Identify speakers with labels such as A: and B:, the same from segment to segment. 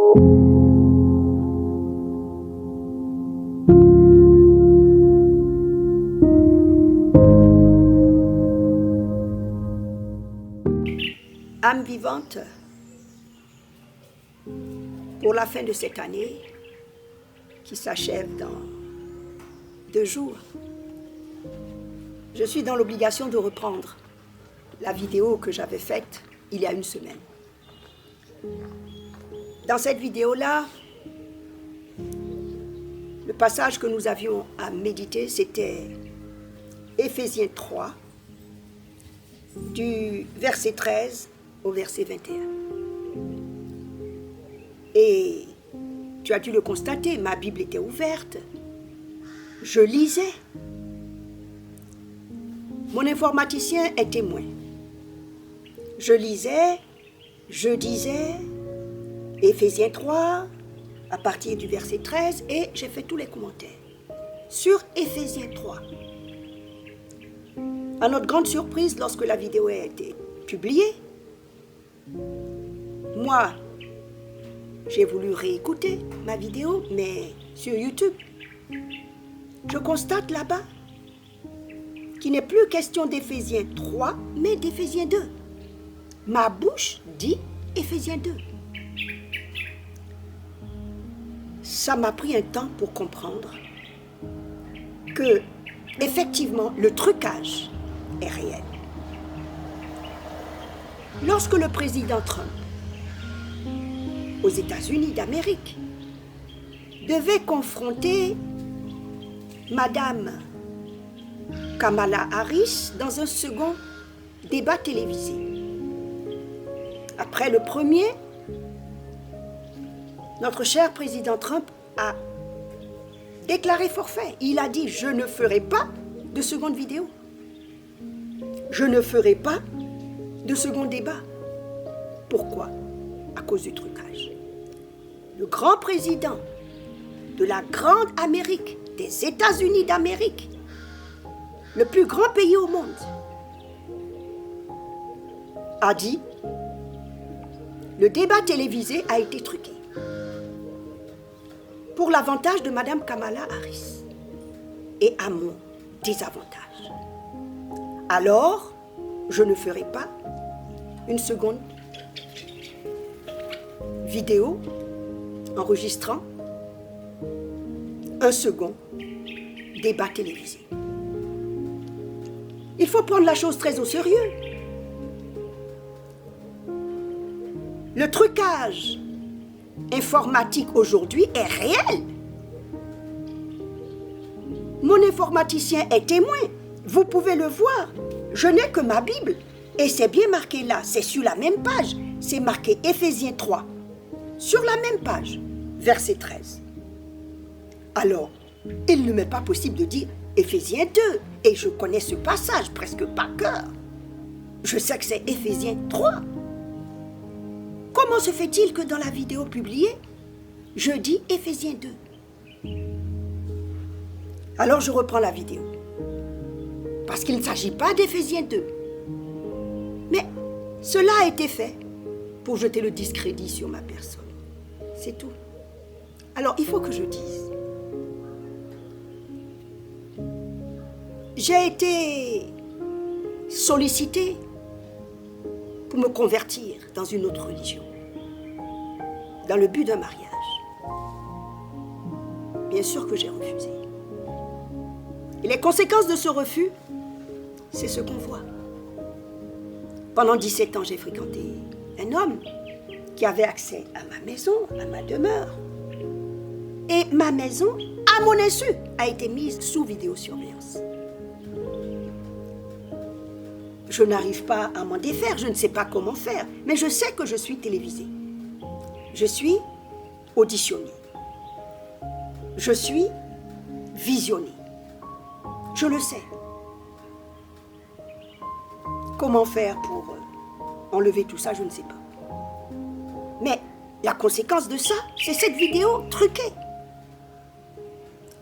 A: Âme vivante, pour la fin de cette année, qui s'achève dans 2 jours, je suis dans l'obligation de reprendre la vidéo que j'avais faite il y a 1 semaine. Dans cette vidéo-là, le passage que nous avions à méditer, c'était Éphésiens 3, du verset 13 au verset 21. Et tu as dû le constater, ma Bible était ouverte. Je lisais. Mon informaticien est témoin. Je lisais, je disais Éphésiens 3 à partir du verset 13 et j'ai fait tous les commentaires sur Éphésiens 3. À notre grande surprise, lorsque la vidéo a été publiée, moi, j'ai voulu réécouter ma vidéo, mais sur YouTube, je constate là-bas qu'il n'est plus question d'Éphésiens 3, mais d'Éphésiens 2. Ma bouche dit Éphésiens 2. Ça m'a pris un temps pour comprendre que, effectivement, le trucage est réel. Lorsque le président Trump, aux États-Unis d'Amérique, devait confronter Madame Kamala Harris dans un second débat télévisé. Après le premier, notre cher président Trump a déclaré forfait. Il a dit « Je ne ferai pas de seconde vidéo. Je ne ferai pas de second débat. » Pourquoi? À cause du trucage. Le grand président de la grande Amérique, des États-Unis d'Amérique, le plus grand pays au monde, a dit « Le débat télévisé a été truqué pour l'avantage de Madame Kamala Harris et à mon désavantage. Alors, je ne ferai pas une seconde vidéo enregistrant un second débat télévisé. » Il faut prendre la chose très au sérieux. Le trucage informatique aujourd'hui est réel. Mon informaticien est témoin. Vous pouvez le voir. Je n'ai que ma Bible. Et c'est bien marqué là. C'est sur la même page. C'est marqué Éphésiens 3. Sur la même page, verset 13. Alors, il ne m'est pas possible de dire Éphésiens 2. Et je connais ce passage presque par cœur. Je sais que c'est Éphésiens 3. Comment se fait-il que dans la vidéo publiée, je dis Éphésiens 2? Alors je reprends la vidéo. Parce qu'il ne s'agit pas d'Éphésiens 2. Mais cela a été fait pour jeter le discrédit sur ma personne. C'est tout. Alors il faut que je dise. J'ai été sollicité pour me convertir dans une autre religion, dans le but d'un mariage. Bien sûr que j'ai refusé. Et les conséquences de ce refus, c'est ce qu'on voit. Pendant 17 ans, j'ai fréquenté un homme qui avait accès à ma maison, à ma demeure. Et ma maison, à mon insu, a été mise sous vidéosurveillance. Je n'arrive pas à m'en défaire, je ne sais pas comment faire, mais je sais que je suis télévisée. Je suis auditionnée. Je suis visionnée. Je le sais. Comment faire pour enlever tout ça, je ne sais pas. Mais la conséquence de ça, c'est cette vidéo truquée.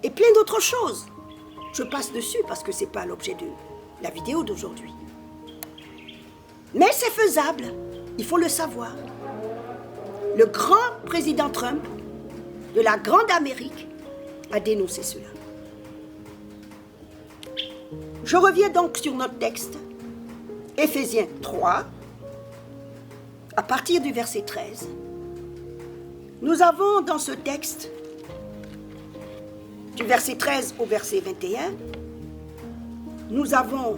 A: Et plein d'autres choses. Je passe dessus parce que ce n'est pas l'objet de la vidéo d'aujourd'hui. Mais c'est faisable, il faut le savoir. Le grand président Trump de la grande Amérique a dénoncé cela. Je reviens donc sur notre texte, Éphésiens 3, à partir du verset 13. Nous avons dans ce texte, du verset 13 au verset 21, nous avons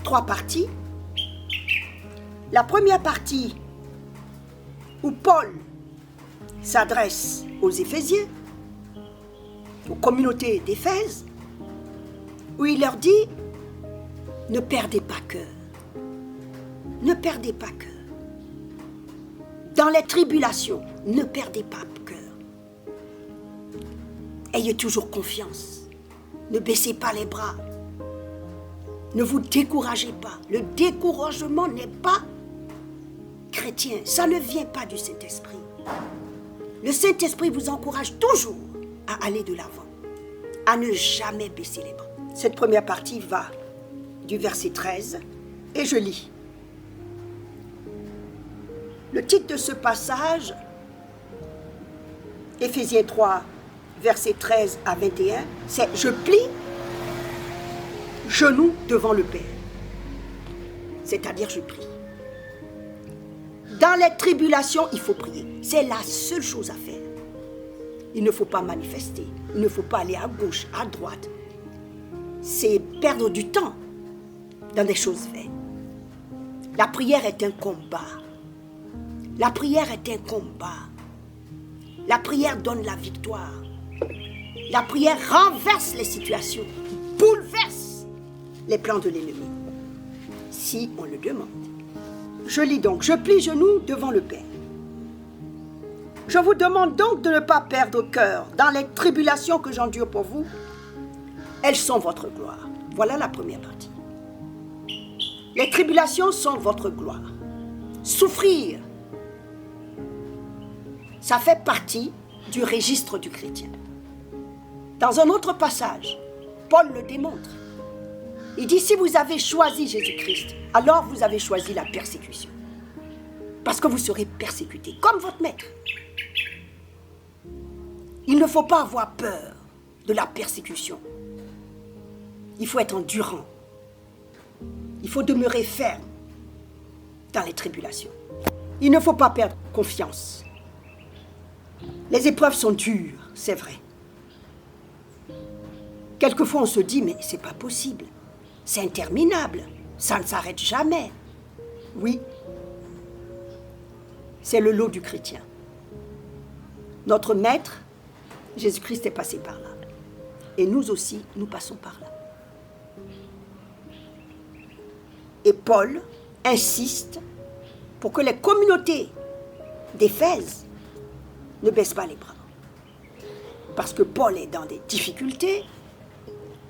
A: 3 parties. La première partie où Paul s'adresse aux Éphésiens, aux communautés d'Éphèse, où il leur dit « Ne perdez pas cœur, ne perdez pas cœur. Dans les tribulations, ne perdez pas cœur. Ayez toujours confiance, ne baissez pas les bras, ne vous découragez pas. Le découragement n'est pas chrétien, ça ne vient pas du Saint-Esprit. Le Saint-Esprit vous encourage toujours à aller de l'avant, à ne jamais baisser les bras. Cette première partie va du verset 13 et je lis. Le titre de ce passage, Éphésiens 3, versets 13 à 21, c'est « Je plie genoux devant le Père », c'est-à-dire je prie. Dans les tribulations, il faut prier. C'est la seule chose à faire. Il ne faut pas manifester. Il ne faut pas aller à gauche, à droite. C'est perdre du temps dans des choses vaines. La prière est un combat. La prière est un combat. La prière donne la victoire. La prière renverse les situations, bouleverse les plans de l'ennemi, si on le demande. Je lis donc, je plie genoux devant le Père. Je vous demande donc de ne pas perdre cœur dans les tribulations que j'endure pour vous. Elles sont votre gloire. Voilà la première partie. Les tribulations sont votre gloire. Souffrir, ça fait partie du registre du chrétien. Dans un autre passage, Paul le démontre. Il dit, si vous avez choisi Jésus-Christ, alors vous avez choisi la persécution. Parce que vous serez persécuté, comme votre maître. Il ne faut pas avoir peur de la persécution. Il faut être endurant. Il faut demeurer ferme dans les tribulations. Il ne faut pas perdre confiance. Les épreuves sont dures, c'est vrai. Quelquefois on se dit, mais c'est pas possible. C'est interminable, ça ne s'arrête jamais. Oui, c'est le lot du chrétien. Notre maître, Jésus-Christ, est passé par là. Et nous aussi, nous passons par là. Et Paul insiste pour que les communautés d'Éphèse ne baissent pas les bras. Parce que Paul est dans des difficultés,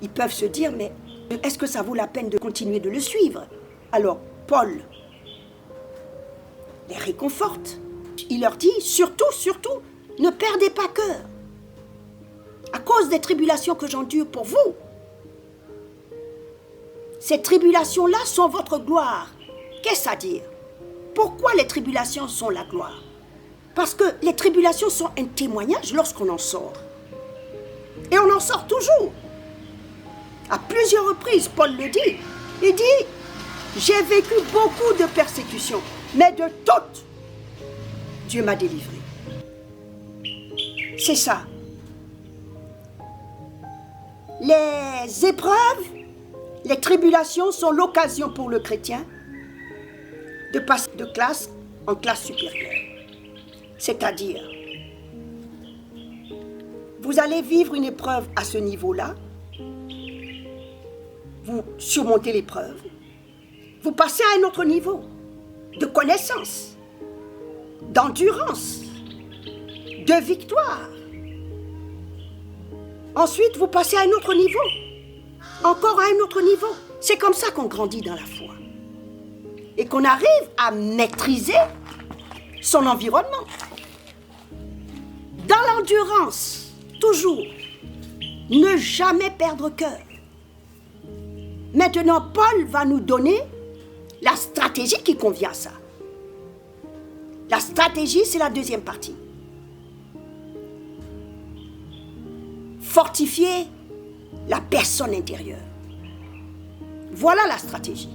A: ils peuvent se dire, mais est-ce que ça vaut la peine de continuer de le suivre? Alors, Paul les réconforte. Il leur dit, surtout, ne perdez pas cœur. À cause des tribulations que j'endure pour vous. Ces tribulations-là sont votre gloire. Qu'est-ce à dire? Pourquoi les tribulations sont la gloire? Parce que les tribulations sont un témoignage lorsqu'on en sort. Et on en sort toujours. À plusieurs reprises, Paul le dit. Il dit, j'ai vécu beaucoup de persécutions, mais de toutes, Dieu m'a délivré. C'est ça. Les épreuves, les tribulations sont l'occasion pour le chrétien de passer de classe en classe supérieure. C'est-à-dire, vous allez vivre une épreuve à ce niveau-là, vous surmontez l'épreuve, vous passez à un autre niveau de connaissance, d'endurance, de victoire. Ensuite, vous passez à un autre niveau, encore à un autre niveau. C'est comme ça qu'on grandit dans la foi. Et qu'on arrive à maîtriser son environnement. Dans l'endurance, toujours, ne jamais perdre cœur. Maintenant, Paul va nous donner la stratégie qui convient à ça. La stratégie, c'est la deuxième partie. Fortifier la personne intérieure. Voilà la stratégie.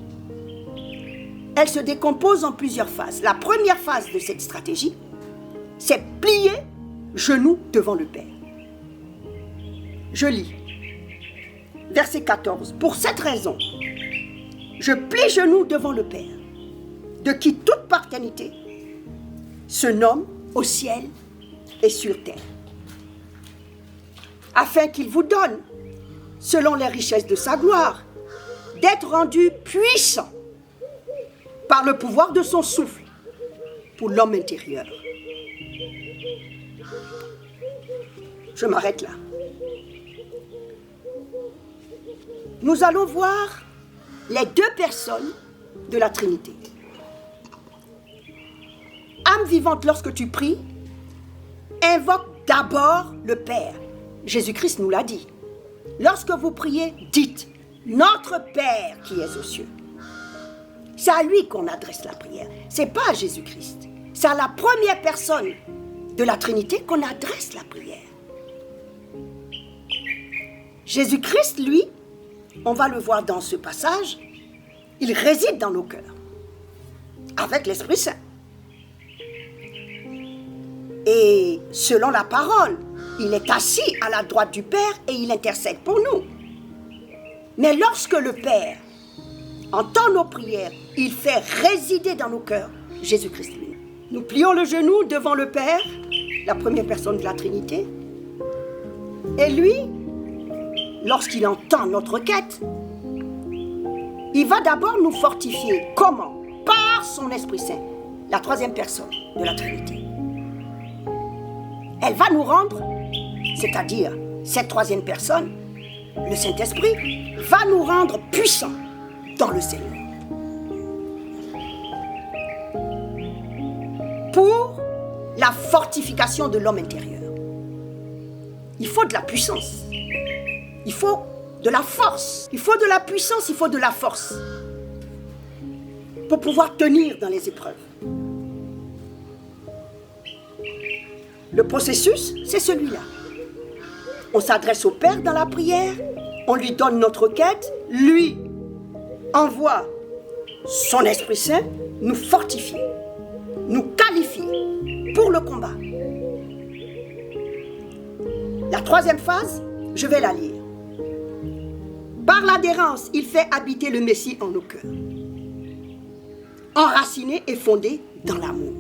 A: Elle se décompose en plusieurs phases. La première phase de cette stratégie, c'est plier genoux devant le Père. Je lis. Verset 14. Pour cette raison, je plie genoux devant le Père, de qui toute paternité se nomme au ciel et sur terre, afin qu'il vous donne, selon les richesses de sa gloire, d'être rendu puissant par le pouvoir de son souffle pour l'homme intérieur. Je m'arrête là. Nous allons voir les deux personnes de la Trinité. Âme vivante, lorsque tu pries, invoque d'abord le Père. Jésus-Christ nous l'a dit. Lorsque vous priez, dites « Notre Père qui es aux cieux ». C'est à lui qu'on adresse la prière. Ce n'est pas à Jésus-Christ. C'est à la première personne de la Trinité qu'on adresse la prière. Jésus-Christ, lui, on va le voir dans ce passage, il réside dans nos cœurs, avec l'Esprit Saint. Et selon la parole, il est assis à la droite du Père et il intercède pour nous. Mais lorsque le Père entend nos prières, il fait résider dans nos cœurs Jésus-Christ lui. Nous plions le genou devant le Père, la première personne de la Trinité. Et lui, lorsqu'il entend notre requête, il va d'abord nous fortifier. Comment? Par son Esprit Saint, la troisième personne de la Trinité. Elle va nous rendre, c'est-à-dire cette troisième personne, le Saint-Esprit, va nous rendre puissants dans le Seigneur. Pour la fortification de l'homme intérieur. Il faut de la puissance. Il faut de la force. Il faut de la puissance, il faut de la force. Pour pouvoir tenir dans les épreuves. Le processus, c'est celui-là. On s'adresse au Père dans la prière, on lui donne notre quête, lui envoie son Esprit Saint nous fortifier, nous qualifier pour le combat. La troisième phase, je vais la lire. Par l'adhérence, il fait habiter le Messie en nos cœurs, enraciné et fondé dans l'amour.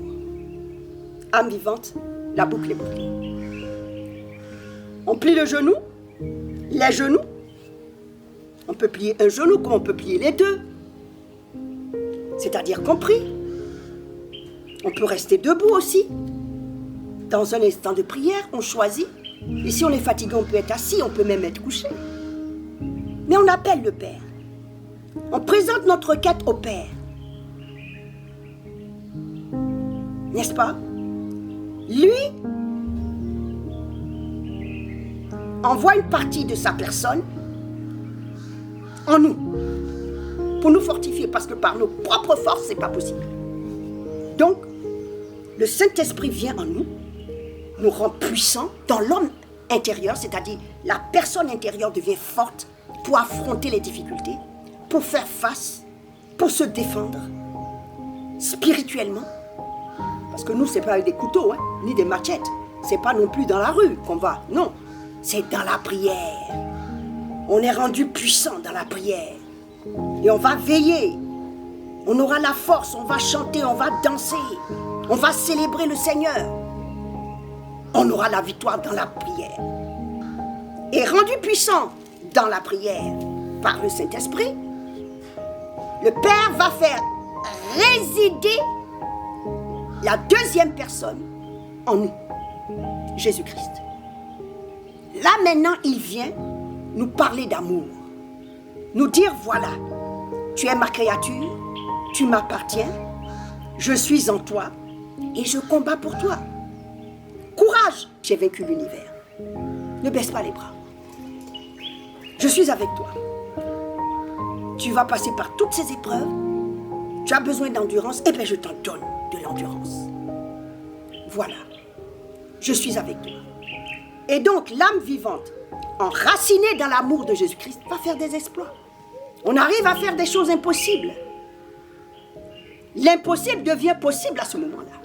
A: Âme vivante, la boucle est bouclée. On plie le genou, les genoux. On peut plier un genou comme on peut plier les deux. C'est-à-dire qu'on prie. On peut rester debout aussi. Dans un instant de prière, on choisit. Et si on est fatigué, on peut être assis, on peut même être couché. Mais on appelle le Père. On présente notre requête au Père. N'est-ce pas? Lui envoie une partie de sa personne en nous, pour nous fortifier, parce que par nos propres forces, ce n'est pas possible. Donc, le Saint-Esprit vient en nous, nous rend puissants dans l'homme intérieur, c'est-à-dire la personne intérieure devient forte pour affronter les difficultés, pour faire face, pour se défendre spirituellement. Parce que nous, ce n'est pas avec des couteaux, ni des machettes. Ce n'est pas non plus dans la rue qu'on va. Non, c'est dans la prière. On est rendu puissant dans la prière. Et on va veiller. On aura la force, on va chanter, on va danser. On va célébrer le Seigneur. On aura la victoire dans la prière. Et rendu puissant dans la prière par le Saint-Esprit, le Père va faire résider la deuxième personne en nous, Jésus-Christ. Là maintenant, il vient nous parler d'amour, nous dire voilà, tu es ma créature, tu m'appartiens, je suis en toi et je combats pour toi. Courage, j'ai vaincu l'univers. Ne baisse pas les bras. Je suis avec toi. Tu vas passer par toutes ces épreuves. Tu as besoin d'endurance, et bien je t'en donne de l'endurance. voilà, je suis avec toi. Et donc, l'âme vivante, enracinée dans l'amour de Jésus-Christ, va faire des exploits. On arrive à faire des choses impossibles. L'impossible devient possible à ce moment-là.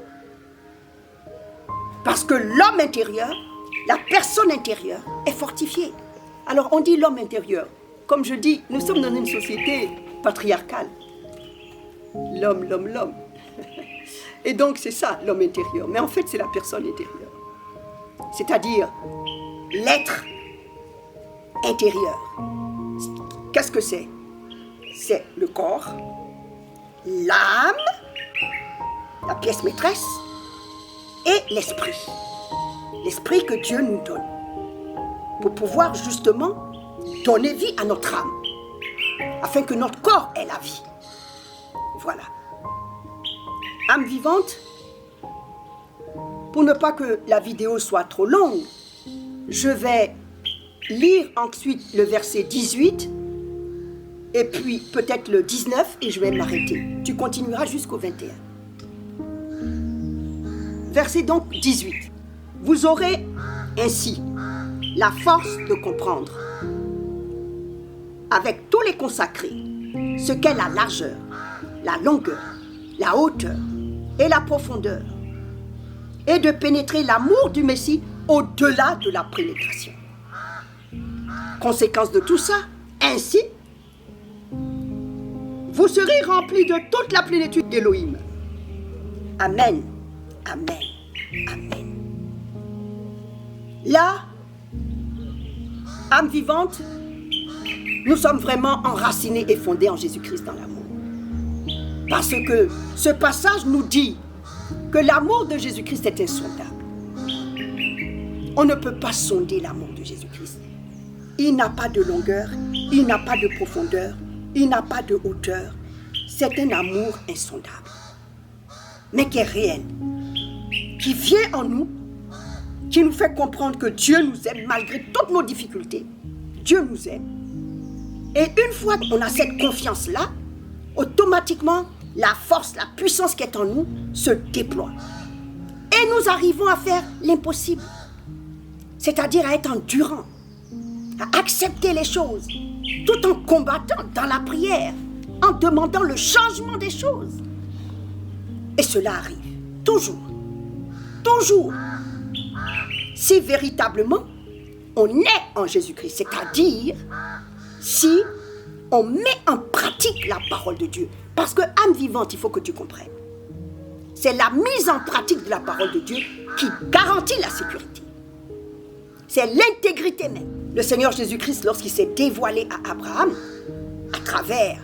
A: Parce que l'homme intérieur, la personne intérieure, est fortifiée. Alors, on dit l'homme intérieur. Comme je dis, nous sommes dans une société patriarcale. L'homme, l'homme, l'homme. Et donc, c'est ça, l'homme intérieur. Mais en fait, c'est la personne intérieure. C'est-à-dire l'être intérieur. Qu'est-ce que c'est? C'est le corps, l'âme, la pièce maîtresse et l'esprit. L'esprit que Dieu nous donne pour pouvoir justement donner vie à notre âme, afin que notre corps ait la vie. Voilà. Âme vivante, pour ne pas que la vidéo soit trop longue, je vais lire ensuite le verset 18 et puis peut-être le 19 et je vais m'arrêter. Tu continueras jusqu'au 21. Verset donc 18. Vous aurez ainsi la force de comprendre, avec tous les consacrés, ce qu'est la largeur, la longueur, la hauteur et la profondeur, et de pénétrer l'amour du Messie au-delà de la pénétration. Conséquence de tout ça, ainsi, vous serez remplis de toute la plénitude d'Élohim. Amen, amen, amen. Là, âme vivante, nous sommes vraiment enracinés et fondés en Jésus-Christ dans l'amour. Parce que ce passage nous dit que l'amour de Jésus-Christ est insondable. On ne peut pas sonder l'amour de Jésus-Christ. Il n'a pas de longueur, il n'a pas de profondeur, il n'a pas de hauteur. C'est un amour insondable, mais qui est réel, qui vient en nous, qui nous fait comprendre que Dieu nous aime malgré toutes nos difficultés. Dieu nous aime. Et une fois qu'on a cette confiance-là, automatiquement, la force, la puissance qui est en nous se déploie. Et nous arrivons à faire l'impossible. C'est-à-dire à être endurant, à accepter les choses, tout en combattant dans la prière, en demandant le changement des choses. Et cela arrive, toujours, toujours. Si véritablement on est en Jésus-Christ, c'est-à-dire si on met en pratique la parole de Dieu. Parce que âme vivante, il faut que tu comprennes. C'est la mise en pratique de la parole de Dieu qui garantit la sécurité. C'est l'intégrité même. Le Seigneur Jésus-Christ, lorsqu'il s'est dévoilé à Abraham, à travers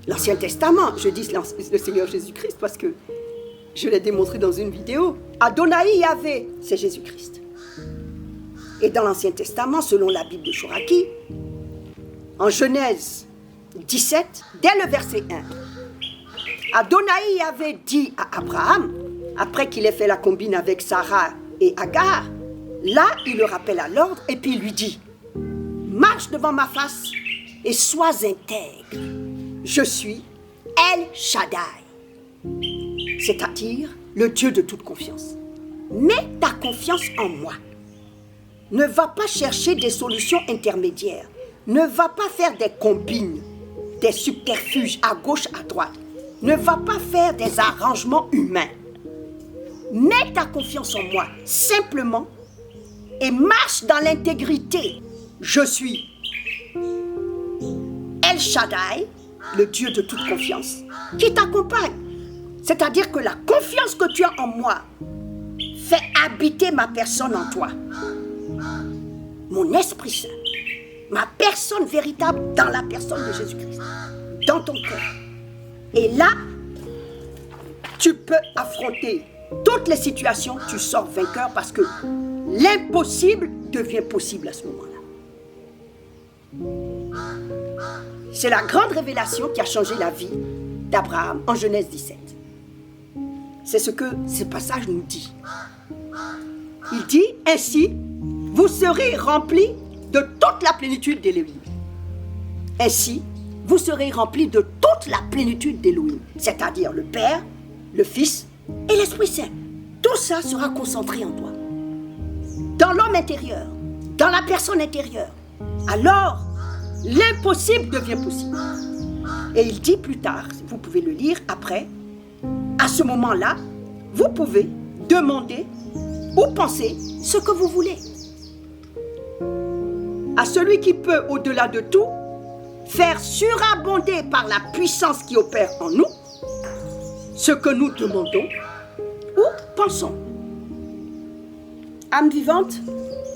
A: l'Ancien Testament, je dis le Seigneur Jésus-Christ parce que je l'ai démontré dans une vidéo, Adonai Yahvé, c'est Jésus-Christ. Et dans l'Ancien Testament, selon la Bible de Chouraki, en Genèse 17, dès le verset 1, Adonai avait dit à Abraham, après qu'il ait fait la combine avec Sarah et Agar, là, il le rappelle à l'ordre et puis il lui dit, marche devant ma face et sois intègre. Je suis El Shaddai, c'est-à-dire le Dieu de toute confiance. Mets ta confiance en moi. Ne va pas chercher des solutions intermédiaires. Ne va pas faire des combines, des subterfuges à gauche, à droite. Ne va pas faire des arrangements humains. Mets ta confiance en moi, simplement, et marche dans l'intégrité. Je suis El Shaddai, le Dieu de toute confiance, qui t'accompagne. C'est-à-dire que la confiance que tu as en moi fait habiter ma personne en toi. Mon Esprit Saint, ma personne véritable dans la personne de Jésus-Christ, dans ton cœur. Et là, tu peux affronter toutes les situations, tu sors vainqueur parce que l'impossible devient possible à ce moment-là. C'est la grande révélation qui a changé la vie d'Abraham en Genèse 17. C'est ce que ce passage nous dit. Il dit, ainsi, vous serez remplis de toute la plénitude d'Élohim. Ainsi, vous serez remplis de toute la plénitude d'Élohim, c'est-à-dire le Père, le Fils et l'Esprit Saint. Tout ça sera concentré en toi. Dans l'homme intérieur, dans la personne intérieure. Alors, l'impossible devient possible. Et il dit plus tard, vous pouvez le lire après, à ce moment-là, vous pouvez demander ou penser ce que vous voulez. À celui qui peut, au-delà de tout, faire surabonder par la puissance qui opère en nous, ce que nous demandons ou pensons. Âme vivante,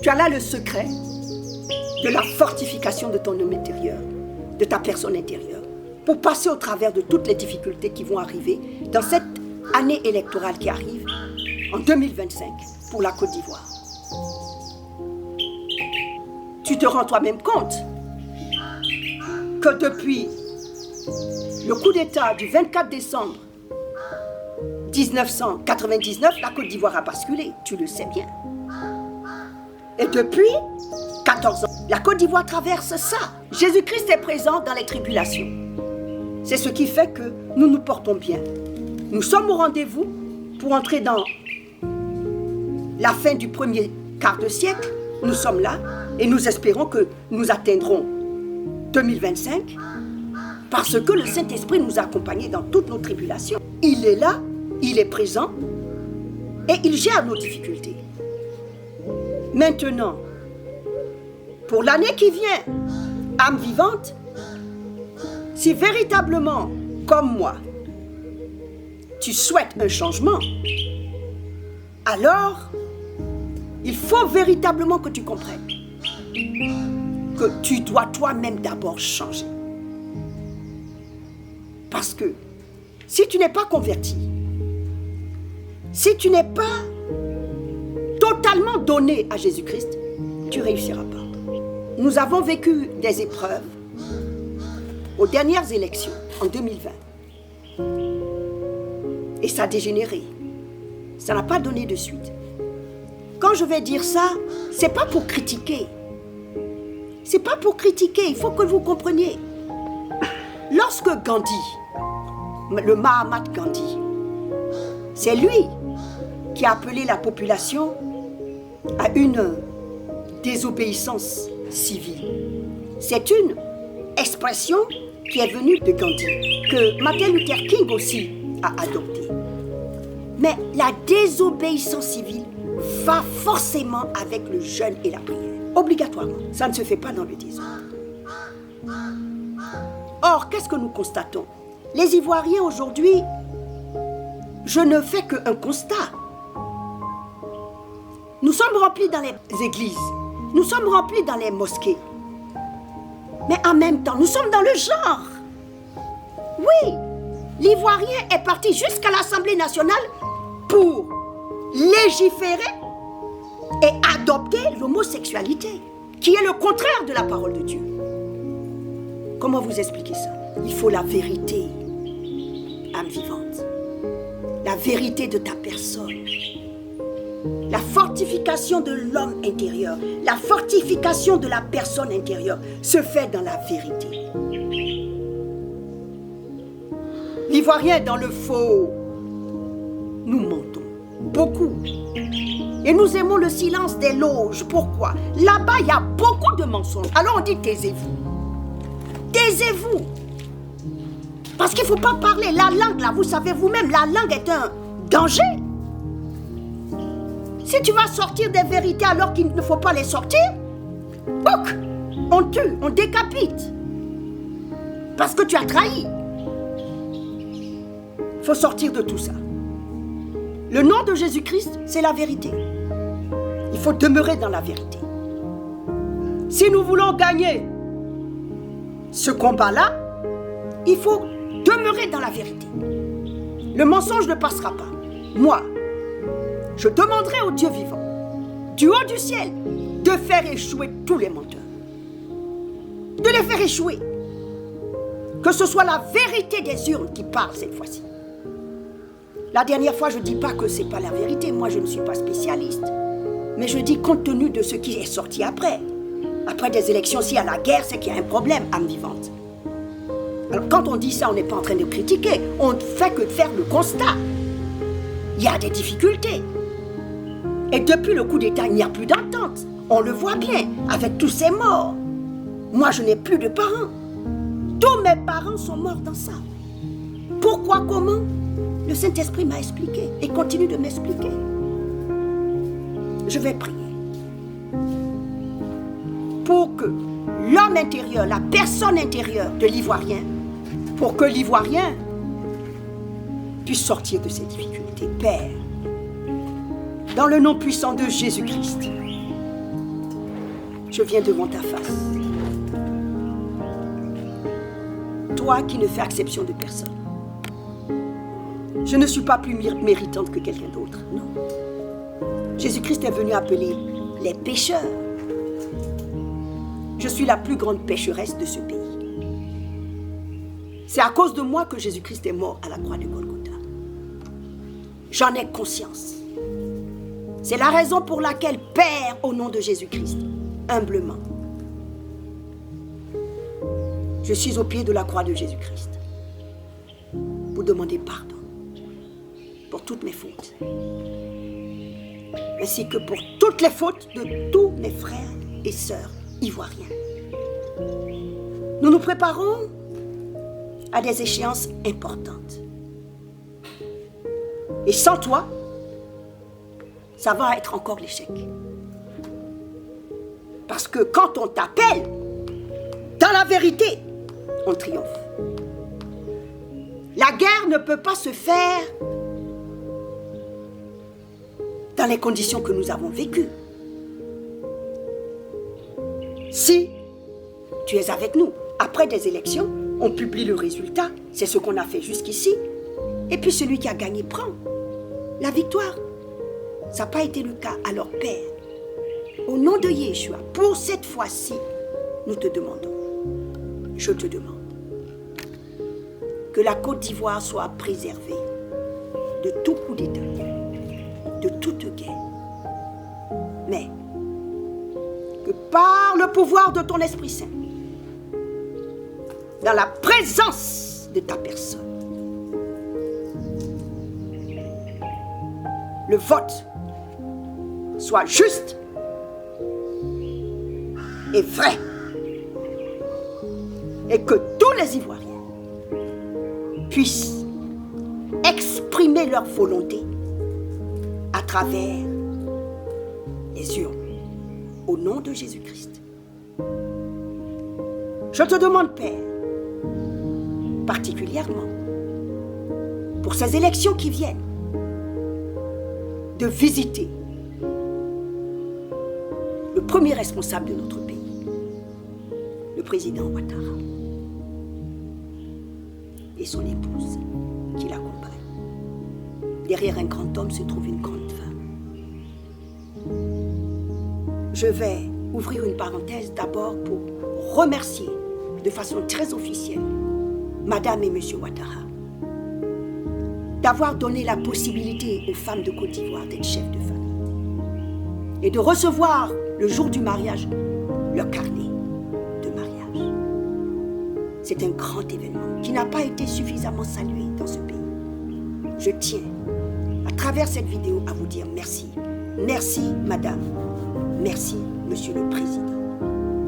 A: tu as là le secret de la fortification de ton homme intérieur, de ta personne intérieure, pour passer au travers de toutes les difficultés qui vont arriver dans cette année électorale qui arrive en 2025 pour la Côte d'Ivoire. Tu te rends toi-même compte que depuis le coup d'État du 24 décembre 1999, la Côte d'Ivoire a basculé, tu le sais bien. Et depuis 14 ans, la Côte d'Ivoire traverse ça. Jésus-Christ est présent dans les tribulations. C'est ce qui fait que nous nous portons bien. Nous sommes au rendez-vous pour entrer dans la fin du premier quart de siècle. Nous sommes là et nous espérons que nous atteindrons 2025 parce que le Saint-Esprit nous a accompagnés dans toutes nos tribulations. Il est là, il est présent et il gère nos difficultés. Maintenant, pour l'année qui vient, âme vivante, si véritablement, comme moi, tu souhaites un changement, alors il faut véritablement que tu comprennes que tu dois toi-même d'abord changer. Parce que si tu n'es pas converti, si tu n'es pas totalement donné à Jésus-Christ, tu ne réussiras pas. Nous avons vécu des épreuves aux dernières élections en 2020. Et ça a dégénéré. Ça n'a pas donné de suite. Quand je vais dire ça, c'est pas pour critiquer. C'est pas pour critiquer, il faut que vous compreniez. Lorsque Gandhi, le Mahatma Gandhi, c'est lui qui a appelé la population à une désobéissance civile. C'est une expression qui est venue de Gandhi, que Martin Luther King aussi a adoptée. Mais la désobéissance civile va forcément avec le jeûne et la prière. Obligatoirement. Ça ne se fait pas dans le désordre. Or, qu'est-ce que nous constatons? Les Ivoiriens aujourd'hui, je ne fais qu'un constat. Nous sommes remplis dans les églises, nous sommes remplis dans les mosquées. Mais en même temps, nous sommes dans le genre. Oui, l'Ivoirien est parti jusqu'à l'Assemblée nationale pour légiférer et adopter l'homosexualité, qui est le contraire de la parole de Dieu. Comment vous expliquer ça? Il faut la vérité, âme vivante. La vérité de ta personne. La fortification de l'homme intérieur, la fortification de la personne intérieure se fait dans la vérité. L'Ivoirien est dans le faux. Nous mentons beaucoup. Et nous aimons le silence des loges. Pourquoi? Là-bas, il y a beaucoup de mensonges. Alors on dit taisez-vous. Taisez-vous. Parce qu'il ne faut pas parler. La langue, là, vous savez vous-même, la langue est un danger. Si tu vas sortir des vérités alors qu'il ne faut pas les sortir, pouc, on tue, on décapite. Parce que tu as trahi. Il faut sortir de tout ça. Le nom de Jésus-Christ, c'est la vérité. Il faut demeurer dans la vérité. Si nous voulons gagner ce combat-là, il faut demeurer dans la vérité. Le mensonge ne passera pas. Moi, je demanderai au Dieu vivant, du haut du ciel, de faire échouer tous les menteurs. De les faire échouer. Que ce soit la vérité des urnes qui parle cette fois-ci. La dernière fois, je ne dis pas que ce n'est pas la vérité. Moi, je ne suis pas spécialiste. Mais je dis compte tenu de ce qui est sorti après. Après des élections, s'il y a la guerre, c'est qu'il y a un problème, âme vivante. Alors, quand on dit ça, on n'est pas en train de critiquer. On ne fait que faire le constat. il y a des difficultés. Et depuis le coup d'État, il n'y a plus d'entente. On le voit bien, avec tous ces morts. Moi, je n'ai plus de parents. Tous mes parents sont morts dans ça. Pourquoi, comment? Le Saint-Esprit m'a expliqué et continue de m'expliquer. Je vais prier pour que l'homme intérieur, la personne intérieure de l'Ivoirien, pour que l'Ivoirien puisse sortir de ses difficultés. Père, dans le nom puissant de Jésus-Christ, je viens devant ta face. Toi qui ne fais exception de personne. Je ne suis pas plus méritante que quelqu'un d'autre, non. Jésus-Christ est venu appeler les pécheurs. Je suis la plus grande pécheresse de ce pays. C'est à cause de moi que Jésus-Christ est mort à la croix de Golgotha. J'en ai conscience. C'est la raison pour laquelle, Père, au nom de Jésus-Christ, humblement, je suis au pied de la croix de Jésus-Christ pour demander pardon pour toutes mes fautes, ainsi que pour toutes les fautes de tous mes frères et sœurs ivoiriens. Nous nous préparons à des échéances importantes. Et sans toi, ça va être encore l'échec. Parce que quand on t'appelle, dans la vérité, on triomphe. La guerre ne peut pas se faire dans les conditions que nous avons vécues. Si tu es avec nous, après des élections, on publie le résultat, c'est ce qu'on a fait jusqu'ici, et puis celui qui a gagné prend la victoire. Ça n'a pas été le cas. Alors Père, au nom de Yeshua, pour cette fois-ci, nous te demandons, je te demande, que la Côte d'Ivoire soit préservée de tout coup d'État, de toute guerre. Mais que par le pouvoir de ton Esprit Saint, dans la présence de ta personne, le vote soit juste et vrai, et que tous les Ivoiriens puissent exprimer leur volonté à travers les urnes, au nom de Jésus-Christ. Je te demande, Père, particulièrement pour ces élections qui viennent, de visiter le premier responsable de notre pays, le président Ouattara, et son épouse qui l'accompagne. Derrière un grand homme se trouve une grande femme. Je vais ouvrir une parenthèse d'abord pour remercier de façon très officielle Madame et Monsieur Ouattara d'avoir donné la possibilité aux femmes de Côte d'Ivoire d'être chefs de famille et de recevoir le jour du mariage leur carnet de mariage. C'est un grand événement qui n'a pas été suffisamment salué dans ce pays. Je tiens, à travers cette vidéo, à vous dire merci. Merci, Madame. Merci, Monsieur le Président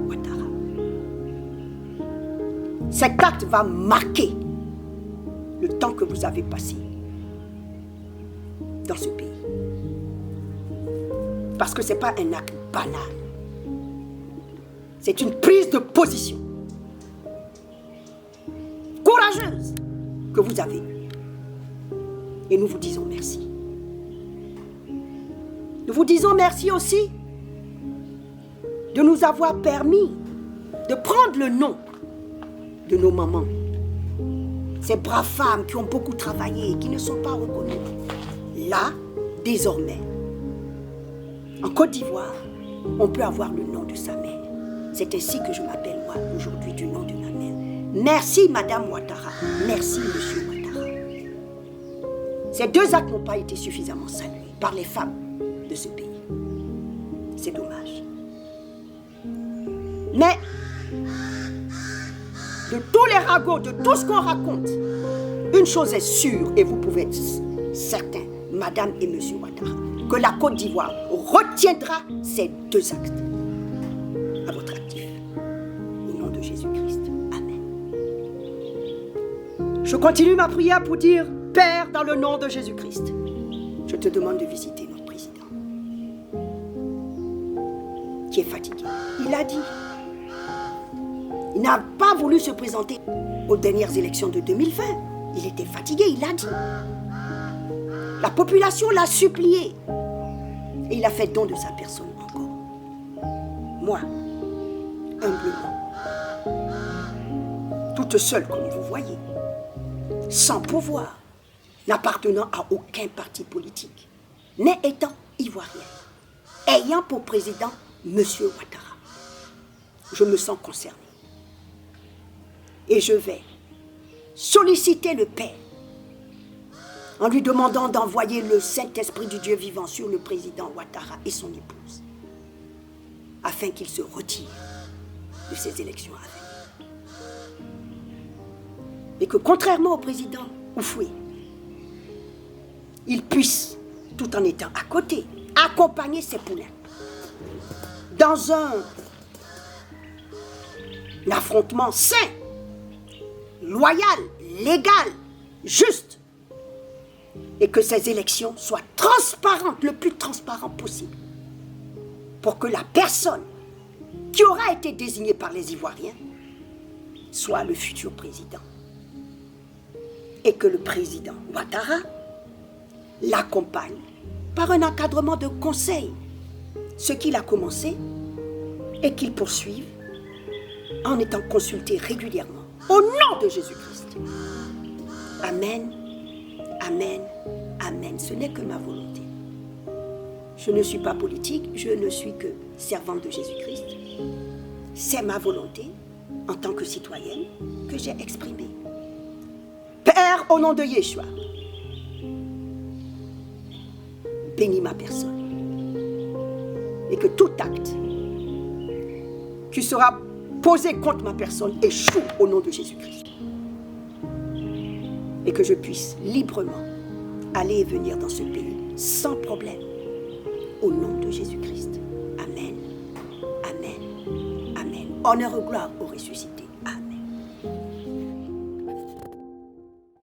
A: Ouattara. Cet acte va marquer le temps que vous avez passé dans ce pays. Parce que ce n'est pas un acte banal. C'est une prise de position courageuse que vous avez eue. Et nous vous disons merci. Nous vous disons merci aussi de nous avoir permis de prendre le nom de nos mamans. Ces braves femmes qui ont beaucoup travaillé et qui ne sont pas reconnues. Là, désormais, en Côte d'Ivoire, on peut avoir le nom de sa mère. C'est ainsi que je m'appelle moi aujourd'hui du nom de ma mère. Merci Madame Ouattara. Merci Monsieur Ouattara. Ces deux actes n'ont pas été suffisamment salués par les femmes de ce pays. C'est dommage. Mais de tous les ragots, de tout ce qu'on raconte, une chose est sûre et vous pouvez être certain, Madame et Monsieur Ouattara, que la Côte d'Ivoire retiendra ces 2 actes à votre actif. Au nom de Jésus-Christ. Amen. Je continue ma prière pour dire, Père, dans le nom de Jésus-Christ, je te demande de visiter notre président, qui est fatigué. Il a dit, il n'a pas voulu se présenter aux dernières élections de 2020. Il était fatigué, il a dit. La population l'a supplié. Et il a fait don de sa personne encore. Moi, humblement, toute seule comme vous voyez, sans pouvoir, n'appartenant à aucun parti politique, mais étant ivoirien, ayant pour président M. Ouattara, je me sens concerné. Et je vais solliciter le Père en lui demandant d'envoyer le Saint-Esprit du Dieu vivant sur le président Ouattara et son épouse, afin qu'il se retire de ces élections à venir. Et que contrairement au président Oufoué, il puisse, tout en étant à côté, accompagner ses poulains dans un affrontement sain, loyal, légal, juste, et que ces élections soient transparentes, le plus transparent possible, pour que la personne qui aura été désignée par les Ivoiriens soit le futur président. Et que le président Ouattara l'accompagne par un encadrement de conseil, ce qu'il a commencé, et qu'il poursuive en étant consulté régulièrement. Au nom de Jésus-Christ. Amen, amen, amen. Ce n'est que ma volonté. Je ne suis pas politique, je ne suis que servante de Jésus-Christ. C'est ma volonté, en tant que citoyenne, que j'ai exprimée. Père, au nom de Yeshua, bénis ma personne. Et que tout acte qui sera posé contre ma personne échoue au nom de Jésus-Christ. Et que je puisse librement aller et venir dans ce pays sans problème. Au nom de Jésus-Christ. Amen. Amen. Amen. Honneur et gloire au ressuscité.